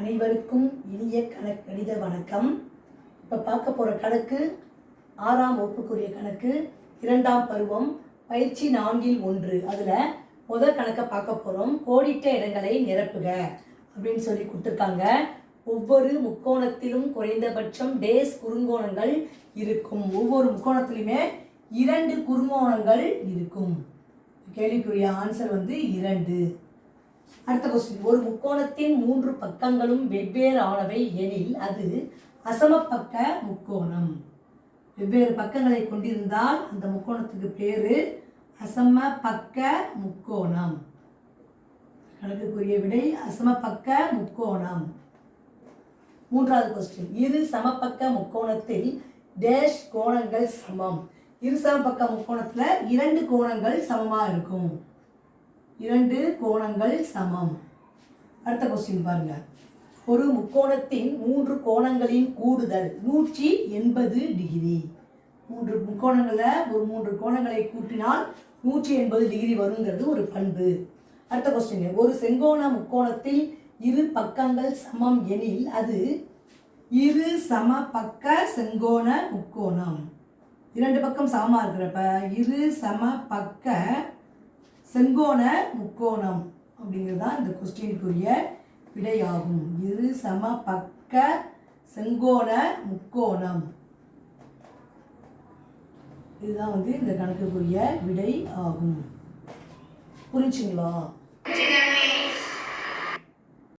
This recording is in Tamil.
அனைவருக்கும் இனிய கணித வணக்கம். இப்போ பார்க்க போகிற கணக்கு 6ஆம் வகுப்புக்குரிய கணக்கு, 2ஆம் பருவம், பயிற்சி 4இல் 1. அதில் முதல் கணக்கை பார்க்க போகிறோம். கோடிட்ட இடங்களை நிரப்புக அப்படின்னு சொல்லி கொடுத்துருக்காங்க. ஒவ்வொரு முக்கோணத்திலும் குறைந்தபட்சம் டேஸ் குறுங்கோணங்கள் இருக்கும். ஒவ்வொரு முக்கோணத்திலுமே 2 குறுங்கோணங்கள் இருக்கும். கேள்விக்குரிய ஆன்சர் 2. அடுத்த கொஸ்டின், ஒரு முக்கோணத்தின் 3 பக்கங்களும் வெவ்வேறு ஆனவை எனில் அது அசமபக்க முக்கோணம். வெவ்வேறு பக்கங்களை கொண்டிருந்தால் அந்த முக்கோணத்துக்கு பேரு அசமபக்க முக்கோணம். கணக்குக்குரிய விடை அசமபக்க முக்கோணம். 3வது கொஸ்டின், இரு சமபக்க முக்கோணத்தில் டேஷ் கோணங்கள் சமம். இரு சமபக்க முக்கோணத்தில் 2 கோணங்கள் சமமாக இருக்கும். 2 கோணங்கள் சமம். அடுத்த கொஸ்டின் பாருங்க, ஒரு முக்கோணத்தின் 3 கோணங்களின் கூடுதல் 180 டிகிரி. 3 முக்கோணங்களில் ஒரு 3 கோணங்களை கூட்டினால் 180 டிகிரி வருங்கிறது ஒரு பண்பு. அடுத்த கொஸ்டின், ஒரு செங்கோண முக்கோணத்தில் இரு பக்கங்கள் சமம் எனில் அது இரு சமபக்க செங்கோண முக்கோணம். 2 பக்கம் சமமாக இருக்கிறப்ப இரு சமபக்க செங்கோண முக்கோணம் அப்படிங்கிறது தான் இந்த கொஸ்டினுக்குரிய விடையாகும். இரு சமபக்க செங்கோண முக்கோணம். இதுதான் இந்த கணக்குக்குரிய விடை ஆகும். புரிஞ்சுங்களா?